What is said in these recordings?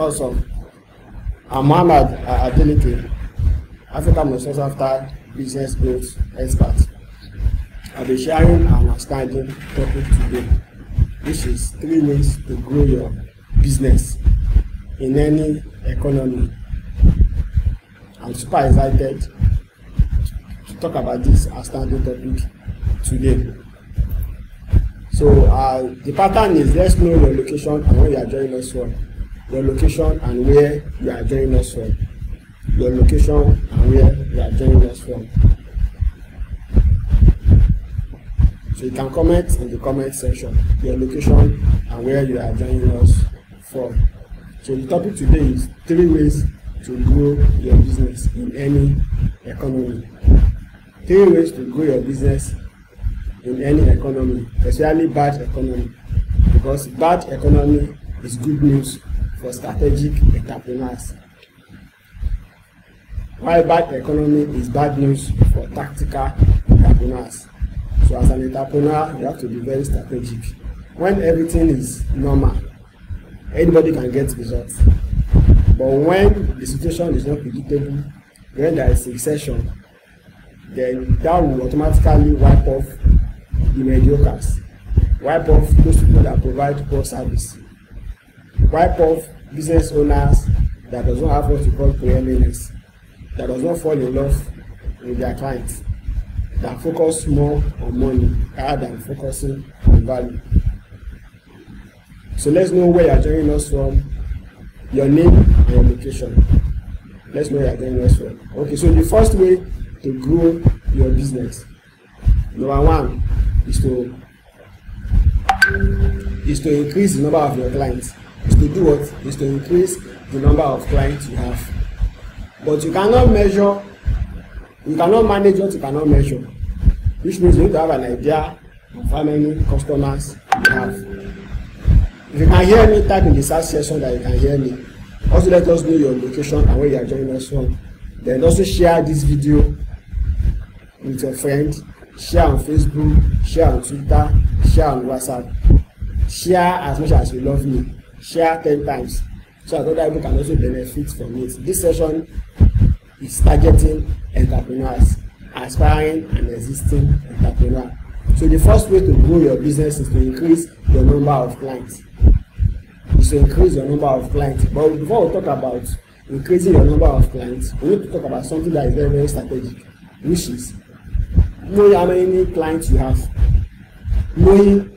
Also, I'm Muhammad Adeleke, Africa most sought after business growth expert. I'll be sharing an outstanding topic today, which is 3 ways to grow your business in any economy. I'm super excited to talk about this outstanding topic today. So the pattern is, let's know your location and where you are joining us from. Your location and where you are joining us from. Your location and where you are joining us from. So you can comment in the comment section your location and where you are joining us from. So the topic today is 3 ways to grow your business in any economy. 3 ways to grow your business in any economy, especially bad economy, because bad economy is good news for strategic entrepreneurs, while bad economy is bad news for tactical entrepreneurs. So as an entrepreneur, you have to be very strategic. When everything is normal, anybody can get results. But when the situation is not predictable, when there is a recession, then that will automatically wipe off the mediocres, wipe off those people that provide poor service, wipe off business owners that does not have what we call preeminence, that does not fall in love with their clients, that focus more on money rather than focusing on value. So let's know where you are joining us from, your name and your location. Let's know where you are joining us from. Okay, so the first way to grow your business, number 1, is to increase the number of your clients. Is to do what? Is to increase the number of clients you have. But you cannot measure, you cannot manage what you cannot measure, which means you need to have an idea of how many customers you have. If you can hear me, type in the search section that you can hear me. Also, let us know your location and where you are joining us from. Then also share this video with your friend. Share on Facebook, share on Twitter, share on WhatsApp. Share as much as you love me. Share 10 times so that other people can also benefit from it. This session is targeting entrepreneurs, aspiring and existing entrepreneurs. So the first way to grow your business is to increase your number of clients. Is to increase your number of clients. But before we talk about increasing your number of clients, we need to talk about something that is very, very strategic, which is knowing how many clients you have, knowing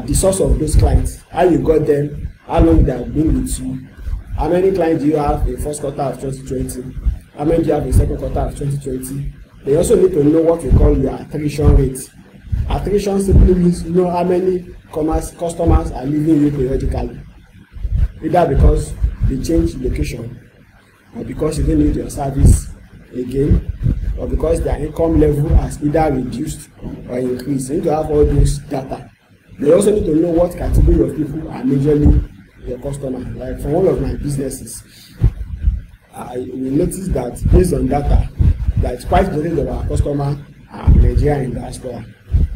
the source of those clients, how you got them, how long they have been with you, how many clients do you have in first quarter of 2020, how many do you have in second quarter of 2020. They also need to know what we call your attrition rate. Attrition simply means you know how many customers are leaving you periodically, either because they change location, or because you don't need your service again, or because their income level has either reduced or increased. You need to have all those data. They also need to know what category of people are majorly your customer. Like from one of my businesses, I will notice that based on data, that quite majority of our customers are Nigerian in diaspora.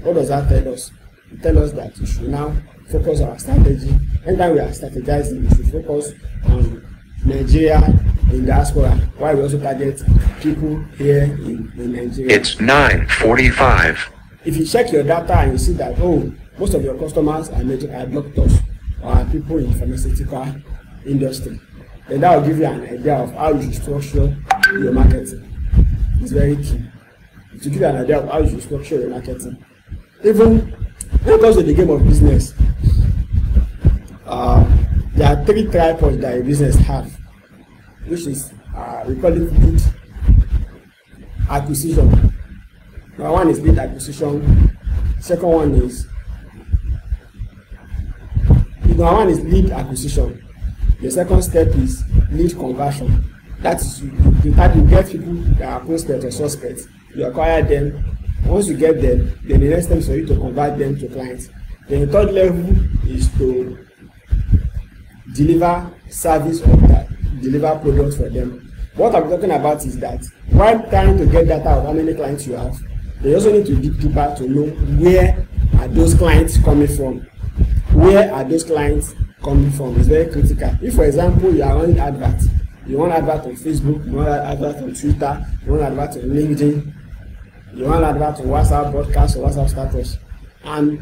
What does that tell us? It tells us that we should now focus our strategy. Anytime we are strategizing, we should focus on Nigeria in diaspora, while we also target people here in Nigeria. It's 9:45. If you check your data and you see that, oh, most of your customers are doctors or are people in the pharmaceutical industry, then that will give you an idea of how you should structure your marketing. It's very key to give you an idea of how you should structure your marketing. Even when it comes to the game of business, there are 3 tripods that a business have, which is we call it lead acquisition. Number 1 is lead acquisition. Second one is lead acquisition. The second step is lead conversion. That is you get people that are prospects or suspects. You acquire them. Once you get them, then the next step is for you to convert them to clients. Then the third level is to deliver service or deliver products for them. What I'm talking about is that while trying to get data of how many clients you have, they also need to dig deeper to know where are those clients coming from. Where are those clients coming from is very critical. If, for example, you are running adverts, you want advert on Facebook, you want advert on Twitter, you want advert on LinkedIn, you want advert on WhatsApp broadcast or WhatsApp status, and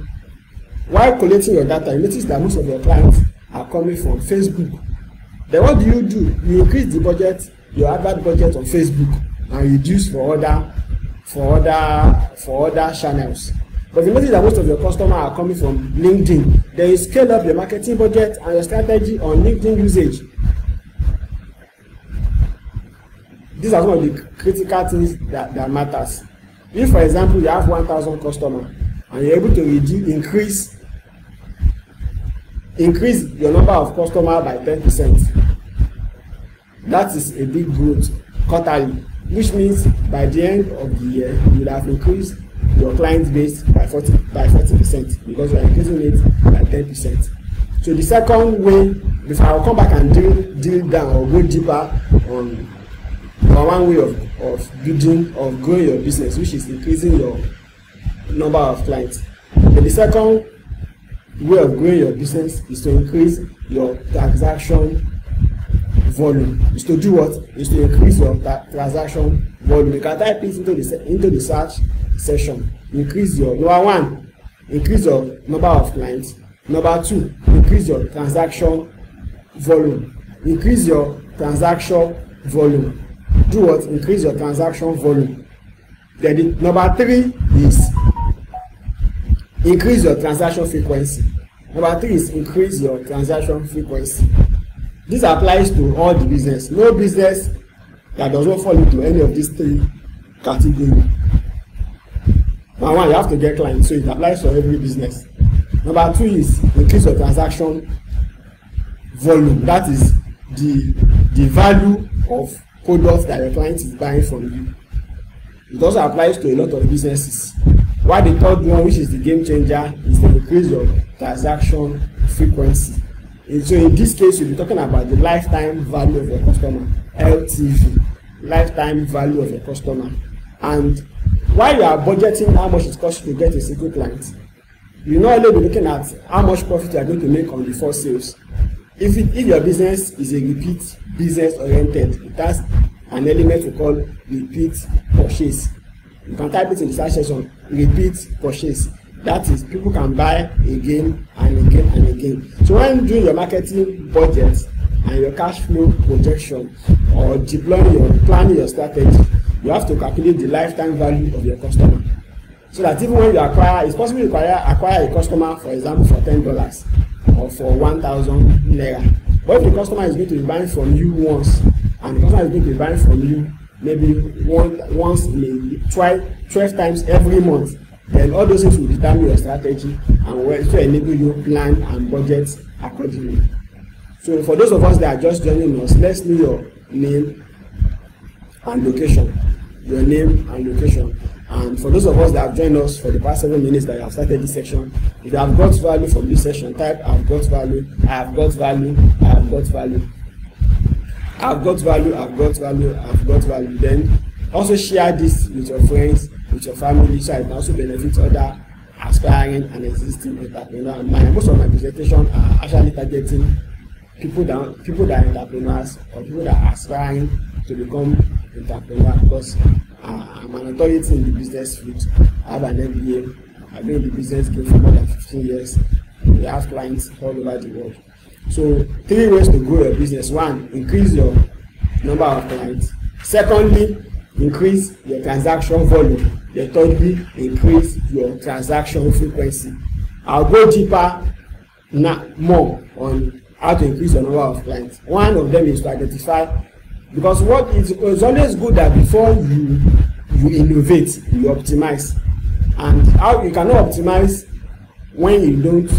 while collecting your data, you notice that most of your clients are coming from Facebook. Then what do? You increase the budget, your advert budget on Facebook, and reduce for other channels. But if you notice that most of your customers are coming from LinkedIn, then you scale up your marketing budget and your strategy on LinkedIn usage. These are some of the critical things that matters. If, for example, you have 1,000 customers and you're able to increase your number of customers by 10%, that is a big growth quarterly, which means by the end of the year you will have increased your client base by 40% because you are increasing it by 10%. So the second way, before I'll come back and drill down or go deeper on one way of growing your business, which is increasing your number of clients. But the second way of growing your business is to increase your transaction volume. Is to do what? Is to increase your transaction volume. You can type it into the search session. Increase your number one, increase your number of clients. Number two, increase your transaction volume. Increase your transaction volume. Do what? Increase your transaction volume. Then number three is increase your transaction frequency. Number three is increase your transaction frequency. This applies to all the business. No business that does not fall into any of these three categories. Number one, you have to get clients, so it applies for every business. Number two is increase your transaction volume. That is the value of products that your client is buying from you. It also applies to a lot of businesses. While the third one, which is the game changer, is to increase your transaction frequency. And so in this case, you'll be talking about the lifetime value of your customer, LTV, lifetime value of your customer. And while you are budgeting how much it costs you to get a single client, you not only be looking at how much profit you are going to make on the first sales. If your business is a repeat business oriented, it has an element we call repeat purchase. You can type it in the search section, repeat purchase. That is, people can buy again and again and again. So when doing your marketing budget and your cash flow projection or planning your strategy, you have to calculate the lifetime value of your customer. So that even when you acquire, it's possible to acquire a customer, for example, for $10 or for 1,000 naira. But if the customer is going to be buying from you once, and the customer is going to be buying from you maybe once in 12 times every month, then all those things will determine your strategy and will also enable you plan and budget accordingly. So for those of us that are just joining us, let's know your name and location. Your name and location. And for those of us that have joined us for the past 7 minutes that have started this section, if you have got value from this session, type I've got value, I have got value, I have got value. I've got value, I've got value, I've got value. Then also share this with your friends, with your family, so it can also benefit other aspiring and existing entrepreneurs. Most of my presentations are actually targeting people that are entrepreneurs or people that are aspiring to become entrepreneurs, because I'm an authority in the business field. I have an MBA. I've been in the business game for more than 15 years. We have clients all over the world. So 3 ways to grow your business. 1, increase your number of clients. Secondly, increase your transaction volume. Then thirdly, increase your transaction frequency. I'll go deeper more on how to increase your number of clients. One of them is to identify, because it's always good that before you innovate, you optimize. And how you cannot optimize when you don't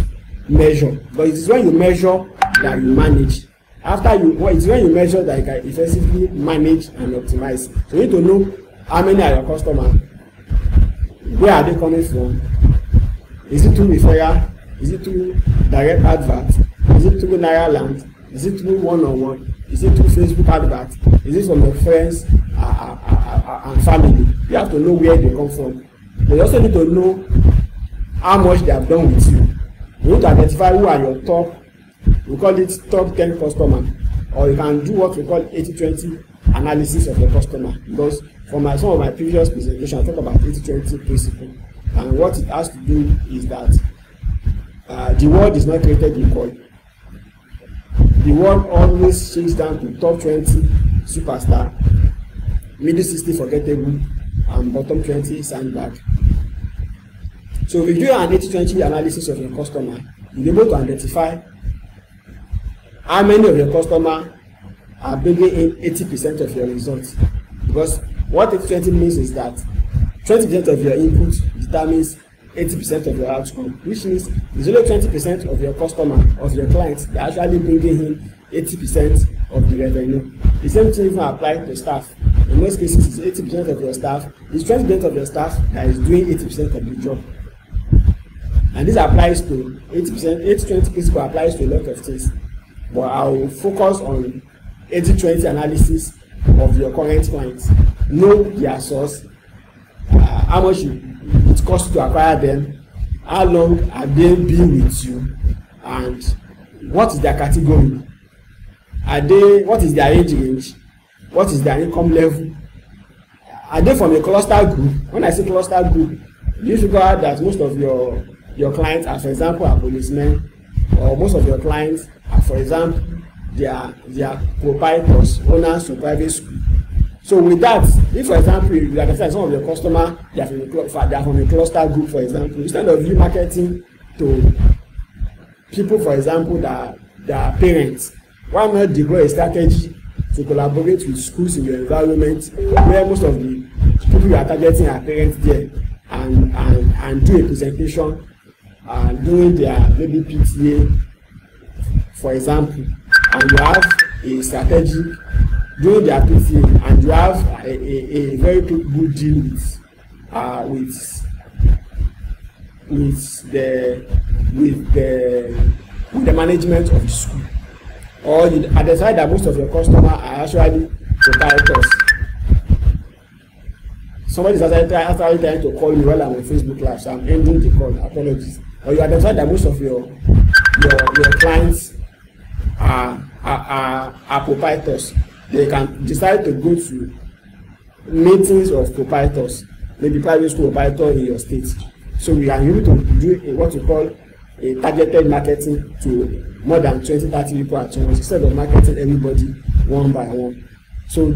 measure, but it is when you measure that you manage. It's when you measure that you can effectively manage and optimize. So you need to know how many are your customers, where are they coming from, is it through referral, is it through direct advert, is it through Naira Land, is it through one-on-one, is it through Facebook advert, is it from your friends and family. You have to know where they come from. But you also need to know how much they have done with you. You need to identify who are your top We call it top 10 customer, or you can do what we call 80-20 analysis of your customer. Because for some of my previous presentations, I talk about 80-20 principle, and what it has to do is that the world is not created equal. The world always shakes down to top 20 superstar, middle 60 forgettable, and bottom 20 sandbag. So if you do an 80-20 analysis of your customer, you'll be able to identify how many of your customers are bringing in 80% of your results. Because what 80-20 means is that 20% of your input determines 80% of your outcome, which means it's only 20% of your customer, of your clients, that are actually bringing in 80% of the revenue. The same thing even applies to staff. In most cases, it's 80% of your staff, it's 20% of your staff that is doing 80% of the job. And this applies to 80%, 80-20 principle applies to a lot of things. But I will focus on 80-20 analysis of your current clients. Know their source, how much it costs to acquire them, how long have they been with you, and what is their category. What is their age range? What is their income level? Are they from a cluster group? When I say cluster group, you figure out that most of your clients are, for example, are policemen, or most of your clients are, for example, they are proprietors, owners of private school. So with that, if for example you understand some of your customers they are from a cluster group, for example, instead of you marketing to people, for example, that are parents, why not deploy a strategy to collaborate with schools in your environment where most of the people you are targeting are parents there, and do a presentation during their maybe PTA, for example, and you have a strategy during their PTA, and you have a very good deal with the management of the school, or you identify that most of your customers are actually proprietors. Somebody is actually trying to call me while I'm on Facebook Live, so I'm ending the call. Apologies. Or you identify that most of your clients are proprietors. They can decide to go to meetings of proprietors, maybe private school proprietor in your state. So we are able to do what we call a targeted marketing to more than 20-30 people at once, instead of marketing everybody one by one. So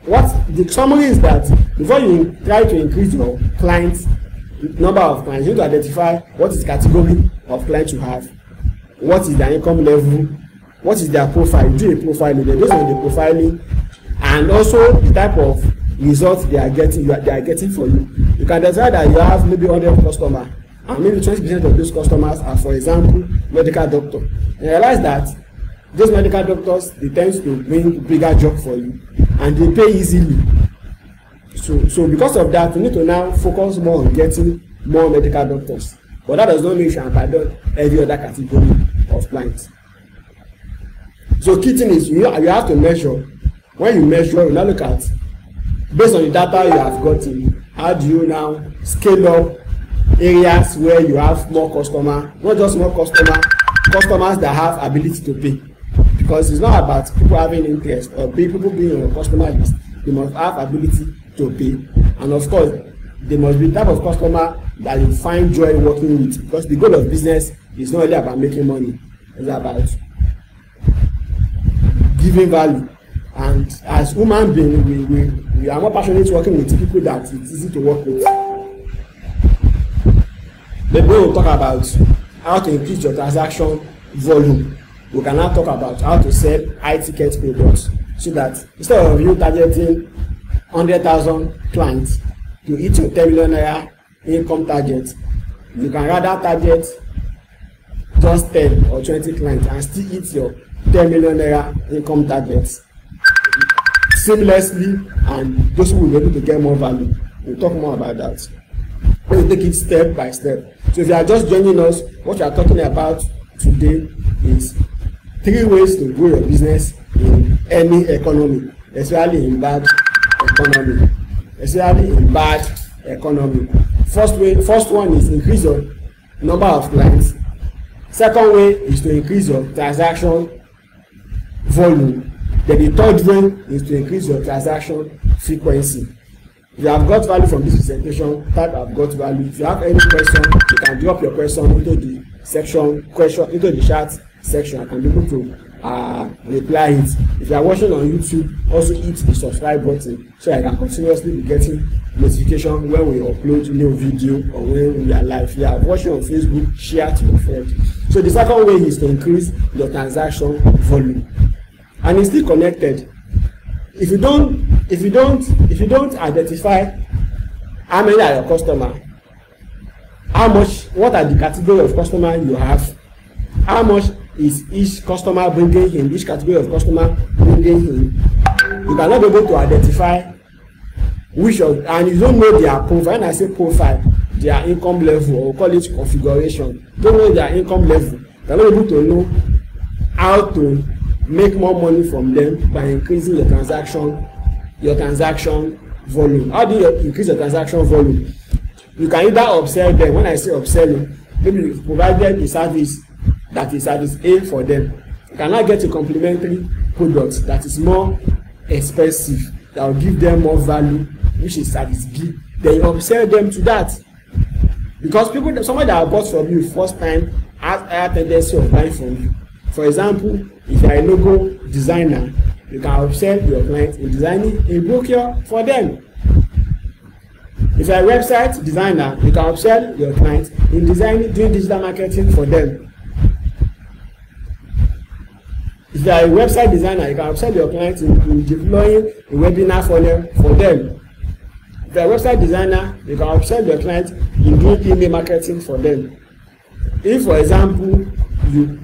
what the summary is that before you try to increase your clients, number of clients, you need to identify what is the category of clients you have, what is their income level, what is their profile. Do a profiling based on the profiling, and also the type of results they are getting for you. You can decide that you have maybe 100 customers, and maybe 20% of those customers are, for example, medical doctor. And you realize that those medical doctors, they tend to bring bigger job for you, and they pay easily. So because of that, you need to now focus more on getting more medical doctors. But that does not mean you should abandon every other category of clients. So key thing is you have to measure. When you measure, you now look at, based on the data you have gotten, how do you now scale up areas where you have more customers, not just more customers that have ability to pay. Because it's not about people having interest or people being on your customer list. They must have ability to pay, and of course they must be the type of customer that you find joy working with, because the goal of business is not only about making money, it's about giving value. And as human beings, we are more passionate working with people that it's easy to work with. Then we will talk about how to increase your transaction volume. We can now talk about how to sell high ticket products, so that instead of you targeting 100,000 clients to hit your 10 million naira income target, you can rather target just 10 or 20 clients and still hit your 10 million naira income targets seamlessly, and those who will be able to get more value. We'll talk more about that. We'll take it step by step. So if you are just joining us, what we are talking about today is 3 ways to grow your business in any economy, especially in bad economy. First one is increase your number of clients. Second way is to increase your transaction volume. Then the third way is to increase your transaction frequency. If you have got value from this presentation, type "I've got value." If you have any question, you can drop your question into the into the chat section. I can be able to reply it. If you are watching on YouTube, also hit the subscribe button so I can continuously be getting notification when we upload new video or when we are live. If you are watching on Facebook, share to your friend. So the second way is to increase your transaction volume, and it's still connected. If you don't identify how many are your customer, what are the category of customer you have, how much is each customer bringing in, each category of customer bringing in, you cannot be able to identify which of, and you don't know their profile. When I say profile, their income level, or call it configuration, don't know their income level, you cannot be able to know how to make more money from them by increasing your transaction volume. How do you increase your transaction volume? You can either upsell them. When I say upselling, maybe you provide them a service that is service A for them. You cannot get a complementary product that is more expensive, that will give them more value, which is service B. Then you upsell them to that, because somebody that bought from you first time has higher tendency of buying from you. For example, if you are a logo designer, you can upsell your client in designing a brochure for them. If you are a website designer, you can upsell your client in doing digital marketing for them. If you are a website designer, you can upsell your client in deploying a webinar funnel for them. If you are a website designer, you can upsell your client in doing email marketing for them. If, for example, you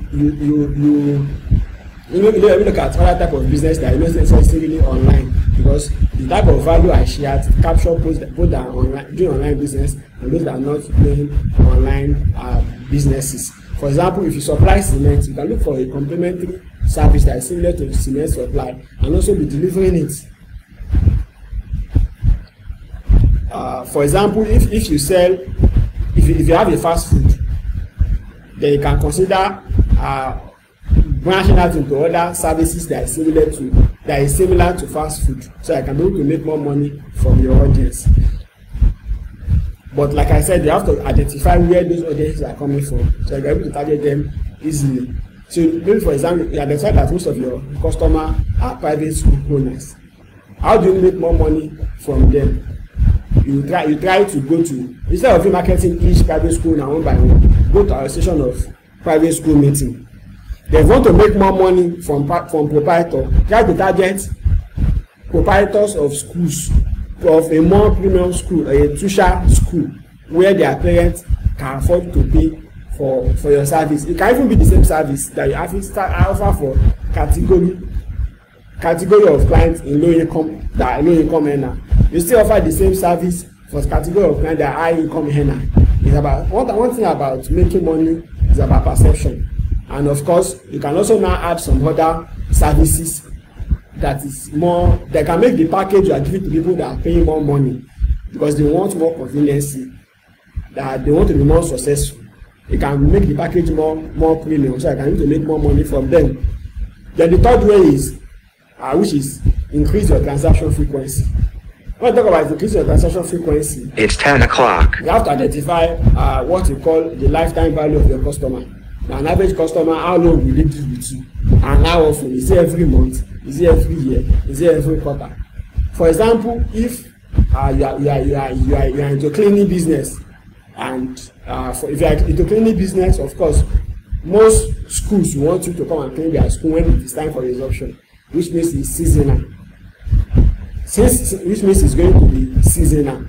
look at other type of business that is not necessarily online, because the type of value I shared capture both that are online, doing online business, and those that are not doing online businesses. For example, if you supply cement, you can look for a complementary service that is similar to cement supply and also be delivering it. For example, if you sell, if you have a fast food, then you can consider branching out into other services that is similar to fast food, so I can be able to make more money from your audience. But like I said, you have to identify where those audiences are coming from, so you're able to target them easily. So maybe, for example, you identify that most of your customers are private school owners. How do you make more money from them? You try to go to, instead of you marketing each private school now one by one, go to a session of private school meeting. They want to make more money from proprietor. Try to target proprietors of schools, of a more premium school, a tuition school, where their parents can afford to pay for your service. It can even be the same service that you offer for category of clients in low income earner. You still offer the same service for category of clients that are high income earner. It's about one thing about making money is about perception. And of course, you can also now add some other services that can make the package you are giving to people that are paying more money, because they want more convenience, that they want to be more successful. You can make the package more premium, so I can need to make more money from them. Then the third way is, which is increase your transaction frequency. When I talk about increasing your transaction frequency, It's 10 o'clock. you have to identify what you call the lifetime value of your customer. Now, an average customer, how long will they do with you, and how often? Is it every month? Is it every year? Is it every quarter? For example, if you are into cleaning business, and if you are into cleaning business, of course, most schools want you to come and clean their school when it is time for resumption, which means it's seasonal. Which means it's going to be seasonal.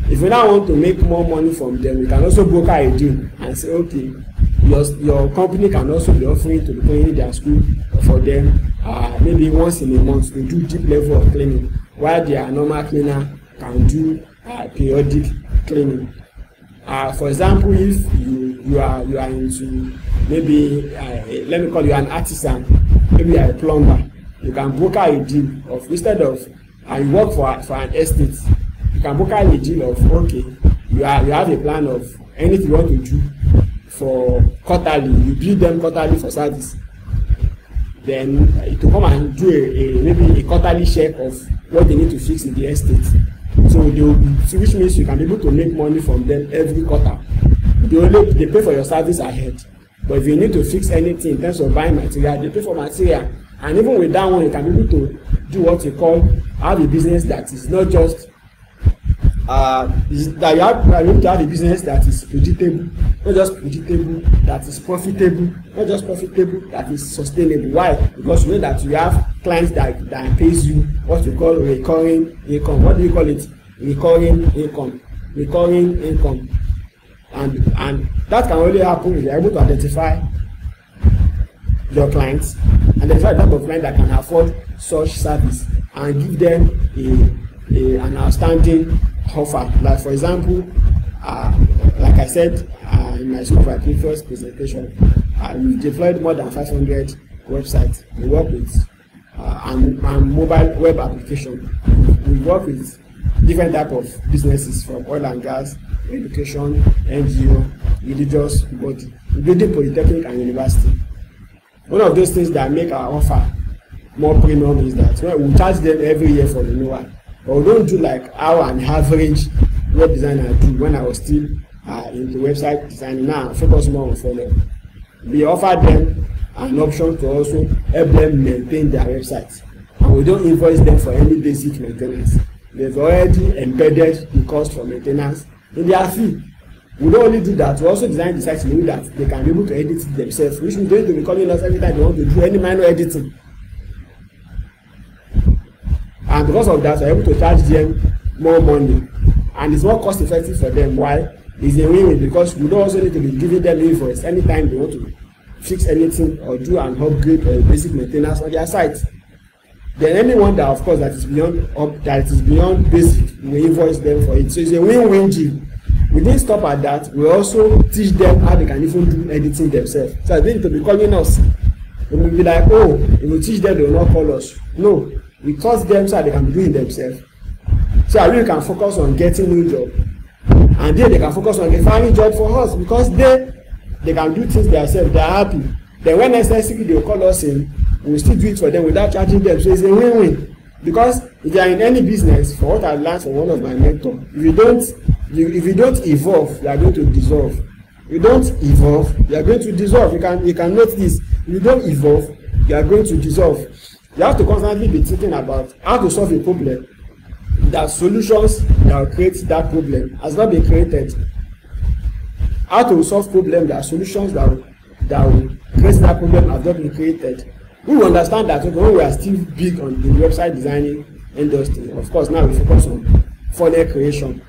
If you now want to make more money from them, you can also broker a deal and say, okay, your company can also be offering to be cleaning their school for them, maybe once in a month, to do deep level of cleaning, while their normal cleaner can do periodic cleaning. For example, if you are into, maybe let me call you an artisan, maybe you are a plumber, you can broker a deal of, instead of you work for an estate, you can broker a deal of, okay, you have a plan of anything you want to do for quarterly, you bill them quarterly for service. Then it will come and do maybe a quarterly check of what they need to fix in the estate. So which means you can be able to make money from them every quarter. They pay for your service ahead. But if you need to fix anything in terms of buying material, they pay for material. And even with that one, you can be able to do what you call have a business that is not just that you have to have a business that is predictable, not just predictable, that is profitable, not just profitable, that is sustainable. Why? Because you know that you have clients that pays you what you call recurring income. What do you call it? Recurring income. Recurring income. And that can only happen if you are able to identify your clients, identify the type of client that can afford such service, and give them an outstanding offer. Like for example, like I said in some of my previous presentation, we've deployed more than 500 websites. We work with and mobile web application. We work with different type of businesses, from oil and gas, education, NGO, religious body, including polytechnic and university. One of those things that make our offer more premium is that we charge them every year for renewal. But we don't do like how an average web designer do when I was still into website designing. Now I focus more on follow. We offer them an option to also help them maintain their websites, and we don't invoice them for any basic maintenance. They've already embedded the cost for maintenance in their fee. We don't only do that, we also design the site in a way that they can be able to edit it themselves, which means they don't be calling us every time they want to do any minor editing. And because of that, we're able to charge them more money, and it's more cost effective for them. Why? It's a win-win, because we don't also need to be giving them invoice anytime they want to fix anything or do an upgrade or basic maintenance on their site. Then anyone that, of course, that is beyond basic, we invoice them for it. So it's a win-win deal. We didn't stop at that. We also teach them how they can even do editing themselves. So they need to be calling us. We will be like, oh, if we teach them, they will not call us. No, we taught them so they can be doing themselves. So I really can focus on getting new job, and then they can focus on finding job for us, because they can do things themselves. They are happy. Then when necessary, they will call us in. We will still do it for them without charging them. So it's a win-win. Because if you are in any business, for what I learned from one of my mentors, if you don't evolve, you are going to dissolve. If you don't evolve, you are going to dissolve. You can note this. If you don't evolve, you are going to dissolve. You have to constantly be thinking about how to solve a problem. That solutions that will create that problem has not been created. How to solve problems, there are solutions that will create that problem have not been created. We will understand that when we are still big on the website designing industry, of course now we focus on funnel creation.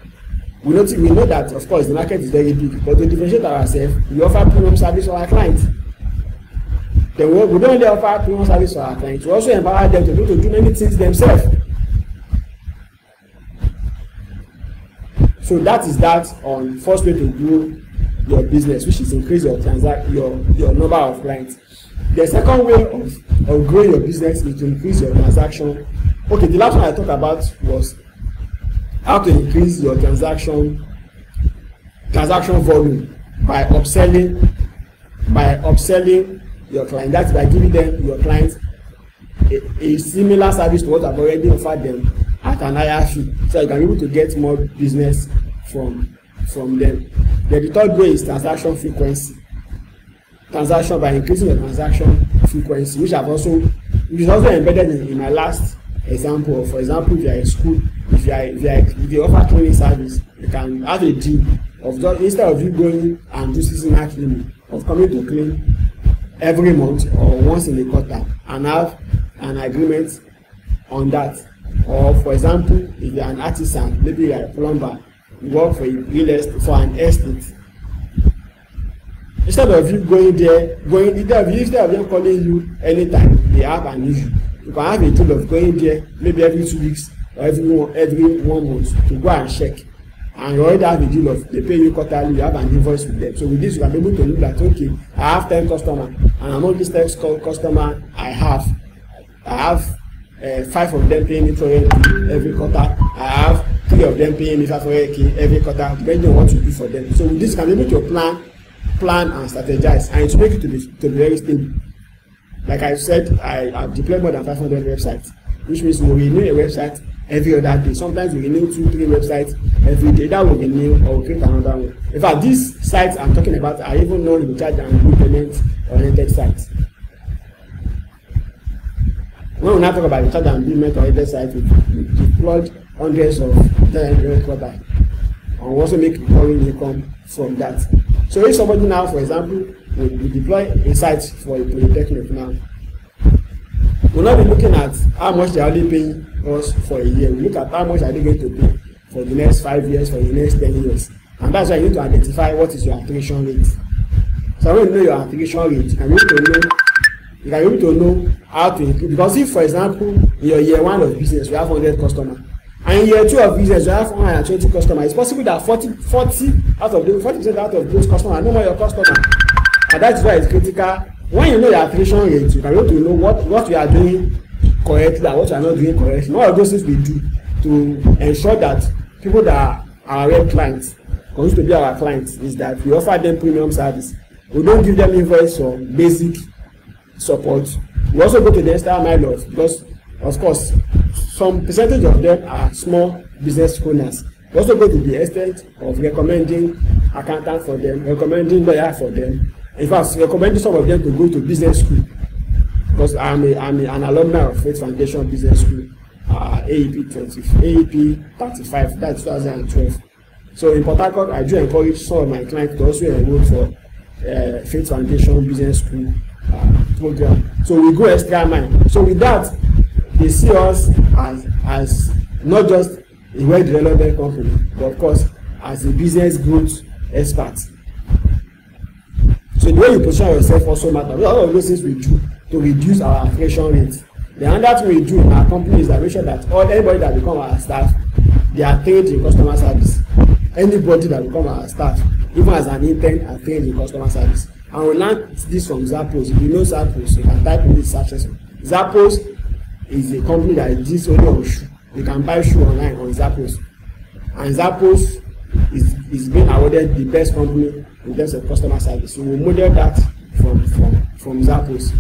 We know that, of course, the market is very big, but to differentiate ourselves, we offer premium service for our clients. Then we don't only offer premium service for our clients, we also empower them to be able to do many things themselves. So that is that on first way to grow your business, which is increase your number of clients. The second way of growing your business is to increase your transaction. Okay, the last one I talked about was how to increase your transaction volume by upselling your client. That's by giving them your clients a similar service to what I've already offered them at an higher fee, so you can be able to get more business from them. Then the third way is transaction frequency. Transaction by increasing the transaction frequency, which is also embedded in my last example. For example, if you are in school, if you offer cleaning service, you can have a deal of just, instead of you going and do seasonal cleaning, of coming to clean every month or once in a quarter, and have an agreement on that. Or for example, if you are an artisan, maybe you are a plumber, you work for an estate. Instead of you instead of them calling you anytime they have an issue, you can have a tool of going there maybe every 2 weeks or every 1 month to go and check. And you already have a deal of they pay you quarterly, you have an invoice with them. So with this, you can be able to look at, okay, I have 10 customers, and among these 10 customers, I have 5 of them paying me 200 every quarter. I have 3 of them paying me 500 every quarter, depending on what you do for them. So with this, you can be able to plan plan and strategize, and it will make it to be very stable. Like I said, I've deployed more than 500 websites, which means we renew a website every other day. Sometimes we renew 2-3 websites every day. That will renew or create another one. In fact, these sites I'm talking about are even non-recharge and repayment oriented sites. When we now talk about recharge and repayment oriented sites, we deployed hundreds of quarter, and we also make recurring income from that. So if somebody now, for example, we deploy a site for a polytechnic now, we'll not be looking at how much they are only paying us for a year. We look at how much are they going to pay for the next 5 years, for the next 10 years. And that's why you need to identify what is your attrition rate. So when you know your attrition rate, you can be able to know how to increase. Because if, for example, in your year 1 of business, you have 100 customers, and in year 2 of business, you have 120 customers, it's possible that 40% out of those customers are no more your customers. And that is why it's critical. When you know your attrition rate, you can be able to know what you are doing correctly and what you are not doing correctly. One of those things we do to ensure that people that are our real clients, continue to be our clients, is that we offer them premium service. We don't give them invoice or basic support. We also go to the extra mile because, of course, some percentage of them are small business owners. We also go to the extent of recommending accountant for them, recommending lawyer for them. In fact, recommending some of them to go to business school, because I'm an alumni of Faith Foundation Business School, AEP 35, that's 2012. So in Port Harcourt, I do encourage some of my clients to also enroll for Faith Foundation Business School program. So we go extra mile. So with that, they see us as not just a well-developed company, but of course as a business growth expert. So the way you position yourself also matters. All of those things we do to reduce our attrition rate. The other thing we do in our company is that make sure that anybody that become our staff, they are trained in customer service. Anybody that become our staff, even as an intern, are trained in customer service. And we learned this from Zappos. If you know Zappos, you can type in this search. Zappos is a company that deals only on shoe. You can buy shoe online on Zappos. And Zappos is being awarded the best company in terms of customer service. So we model that from Zappos.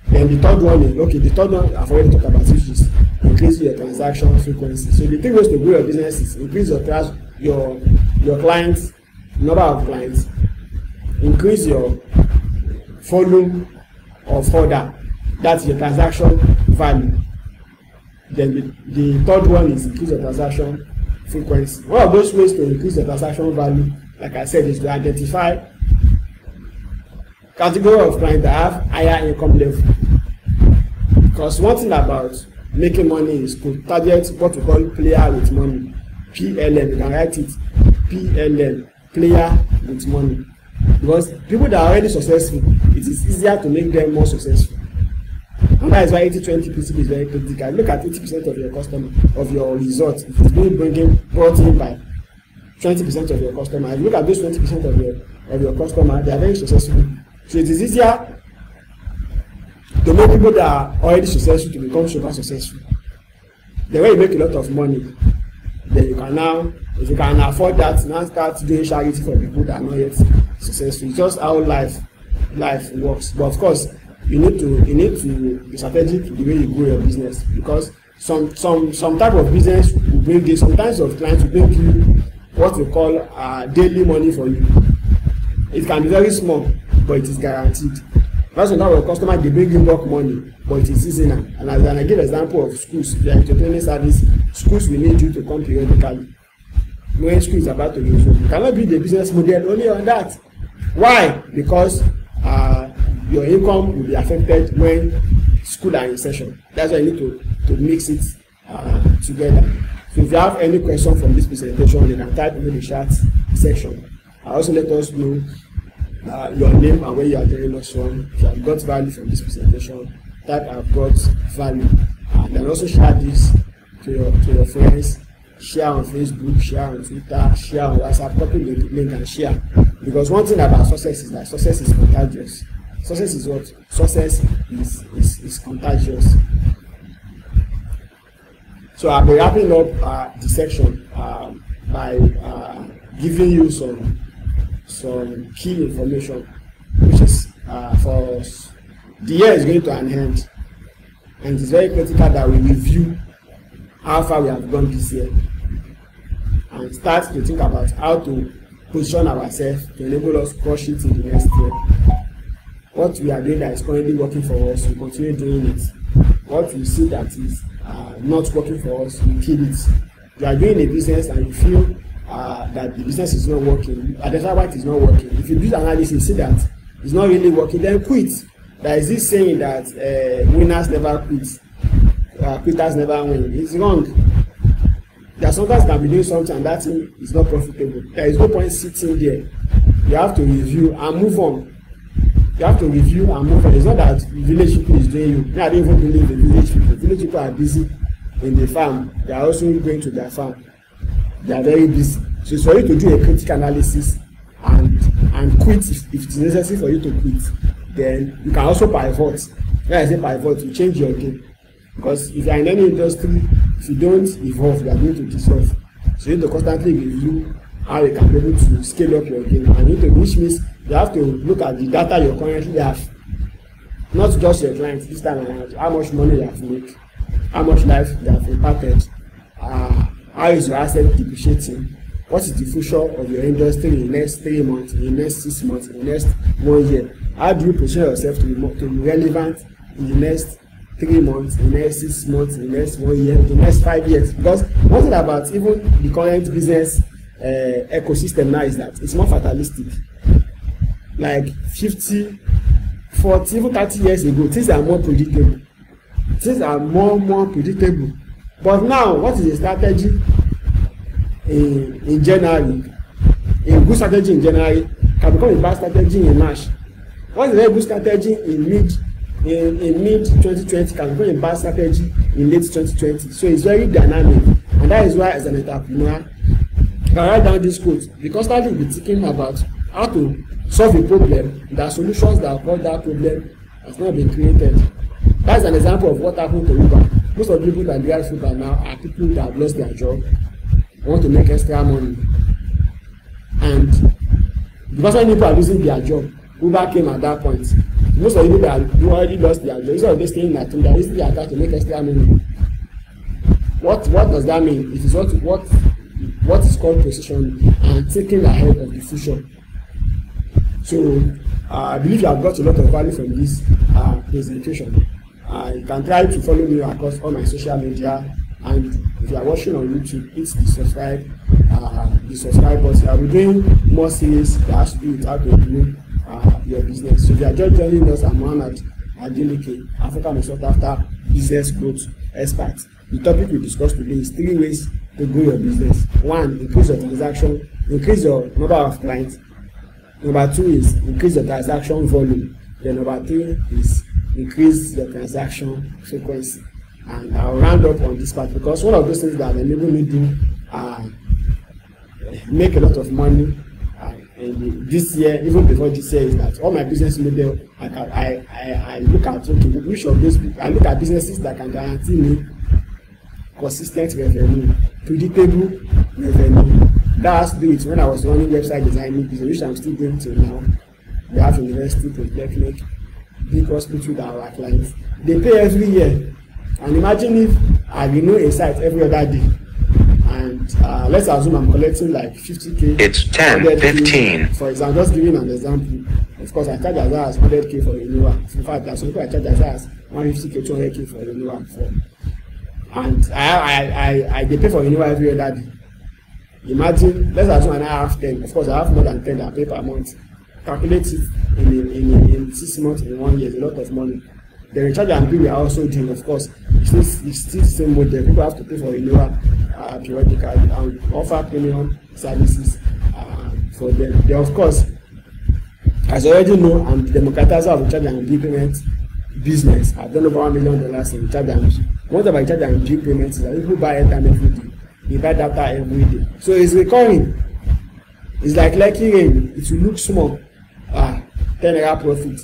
Then the third one is, okay, the third one I've already talked about, which is increase your transaction frequency. So the 3 ways to grow your business is increase your clients, number of clients, increase your volume of order, that's your transaction value. Then the third one is increase your transaction frequency. One of those ways to increase the transaction value, like I said, is to identify category of clients that have higher income level. Because one thing about making money is to target what we call player with money, PLM. You can write it PLM, player with money. Because people that are already successful, it is easier to make them more successful. And that is why 80-20 principle is very critical. Look at 80% of your customer, of your results. It is being brought in by 20% of your customer. If you look at those 20% of your customer, they are very successful. So it is easier to make people that are already successful to become super successful. The way you make a lot of money, then you can now, if you can afford that, now start doing charity for people that are not yet successful. It's just how life works. But of course, you need to be strategic the way you grow your business, because some type of business will bring this. Some types of clients will bring you what we call daily money for you. It can be very small, but it is guaranteed. That's when our customer, they bring in bulk money, but it is seasonal. And as I give example of schools, if you are into training service, schools will need you to come periodically. When school is about to resume, you cannot build the business model only on that. Why? Because your income will be affected when school are in session. That's why you need to mix it together. So if you have any question from this presentation, you can type in the chat section. Also let us know your name and where you are joining us from. If you have got value from this presentation, type I've got value. And then also share this to your friends. Share on Facebook, share on Twitter, share on WhatsApp, copy the link and share. Because one thing about success is that success is contagious. Success is what? Success is contagious. So I'll be wrapping up the section by giving you some key information, which is for the year is going to an end, and it's very critical that we review how far we have gone this year and start to think about how to position ourselves to enable us to crush it in the next year. What we are doing that is currently working for us, we continue doing it. What we see that is not working for us, we kill it. You are doing a business and you feel that the business is not working, identify why it is not working. If you do the analysis, see that it's not really working, then quit. There is this saying that winners never quit, quitters never win. It's wrong. There are sometimes can be doing something and that thing is not profitable. There is no point sitting there. You have to review and move on. You have to review and move on. It's not that village people is doing you. I don't even believe the village people. Village people are busy in the farm. They are also going to their farm. They are very busy. So it's for you to do a critical analysis and quit if it is necessary for you to quit. Then you can also pivot. When I say pivot, you change your game. Because if you are in any industry, if you don't evolve, you are going to dissolve. So you need to constantly review how you can be able to scale up your game. And you need to, which means you have to look at the data you currently have. Not just your clients this time around. How much money you have made, how much life you have impacted, how is your asset depreciating, what is the future of your industry in the next 3 months, in the next 6 months, in the next 1 year. How do you position yourself to be relevant in the next 3 months, in the next 6 months, in the next 1 year, in the next 5 years? Because one thing about even the current business ecosystem now is that it's more fatalistic. Like 50, 40, even 30 years ago, things are more predictable. Things are more predictable. But now, what is the strategy in January? A good strategy in January can become a bad strategy in March. What is a very good strategy in mid 2020 can become a bad strategy in late 2020. So it's very dynamic, and that is why as an entrepreneur, you can write down this quote. You constantly be thinking about how to solve a problem. There are solutions that cause that problem has not been created. That's an example of what happened to Uber. Most of the people that drive Uber now are people that have lost their job, want to make extra money, and because when people are losing their job, Uber came at that point. Most of the people that who already lost their job, instead of they staying at home, they are using their car to make extra money. What does that mean? It is what is called positioning and thinking ahead of the future. So I believe you have got a lot of value from this presentation. You can try to follow me across all my social media, and if you are watching on YouTube, hit the subscribe button. I'll be doing more series that has to do with how to grow your business. So if you are just joining us, I'm Mohammed Adeleke, African sought after business growth expert. The topic we discussed today is 3 ways to grow your business. 1, increase your transaction, increase your number of clients. Number 2 is increase your transaction volume. Then number 3 is increase your transaction frequency. And I'll round up on this part because one of those things that enable me to make a lot of money this year, even before this year, is that all my business model, I look at, okay, which of those, I look at businesses that can guarantee me consistent revenue, predictable revenue. That has to do with when I was running website designing business, which I'm still doing till now. We have university, polytechnic, big hospital that are our clients. They pay every year. And imagine if I renew a site every other day. And let's assume I'm collecting like 50K. It's 10:15. For example, just giving an example. Of course, I charge as high as 100K for renewal. In fact, there's some people I charge as high as 150K, 200K for renewal. And they pay for renewal every other day. Imagine, let's assume I have 10. Of course, I have more than 10 that I pay per month. Calculate it in 6 months, in 1 year, it's a lot of money. The recharge and bill we are also doing, of course, it's still the same model. People have to pay for renewal periodically and offer premium services for them. They, of course, as you already know, I'm the democratizer of recharge and bill payment business. I've done over $1 million in recharge and bill. One of my recharge and bill payments is that people buy airtime every day. They buy data every day. So it's recurring. It's like lucky rain. It will look small. 10 naira profit,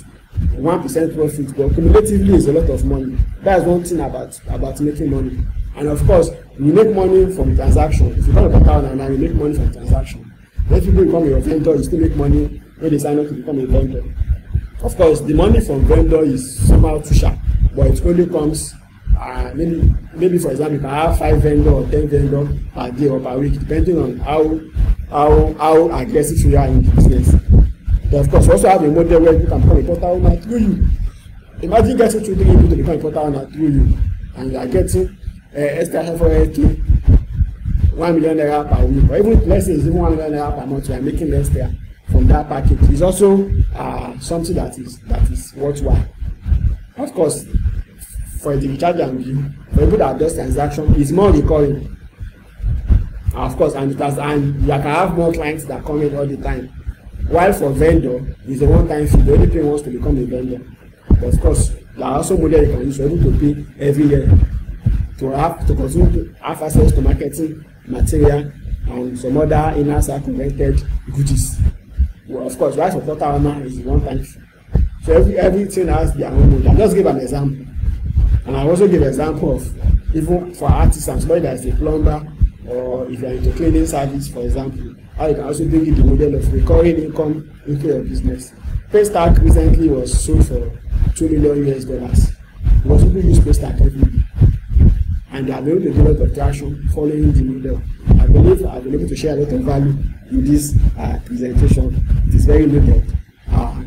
1% profit, but cumulatively is a lot of money. That's one thing about making money. And of course, you make money from transaction. If you call a account and you make money from transaction. When people become your vendor, you still make money when they sign up to become a vendor. Of course, the money from vendor is somehow too sharp, but it only comes maybe for example, you can have 5 vendor or 10 vendor per day or per week, depending on how aggressive you are in the business. Then of course, you also have a model where you can become a portal owner through you. Imagine getting 2-3 people to become a portal owner through you, and you are getting extra $500K, 1 million naira per week, or even let's say it's even 1 million naira per month. You are making extra from that package. It's also something that is worthwhile. Of course, for the recharge and view, for people that does transaction, is more recurring. Of course, and you can have more clients that come in all the time. While for vendor, it's a one-time fee. The only thing wants to become a vendor. But of course, there are also models you can use for able to pay every year to continue to have access to marketing material and some other inner circle rented goodies. Well, of course, right for portal owner is one-time fee. So everything has their own model. I'll just give an example. And I also give an example of even for artisans, somebody that is a plumber, or if you are into cleaning service, for example, how you can also bring in the model of recurring income into your business. Paystack recently was sold for $2 million. Most people use Paystack every day, and they have been able to get a lot of traction following the model. I believe I've been able to share a lot of value in this presentation. It is very loaded.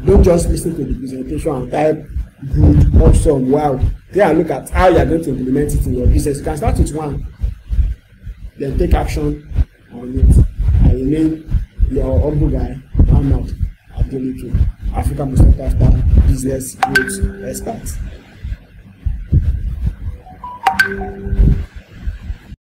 Don't just listen to the presentation and type good, awesome, wow. Then look at how you are going to implement it in your business. You can start with one, then take action on it. I remain your humble guy, Ahmad Adeleke, Africa most sought after business growth expert.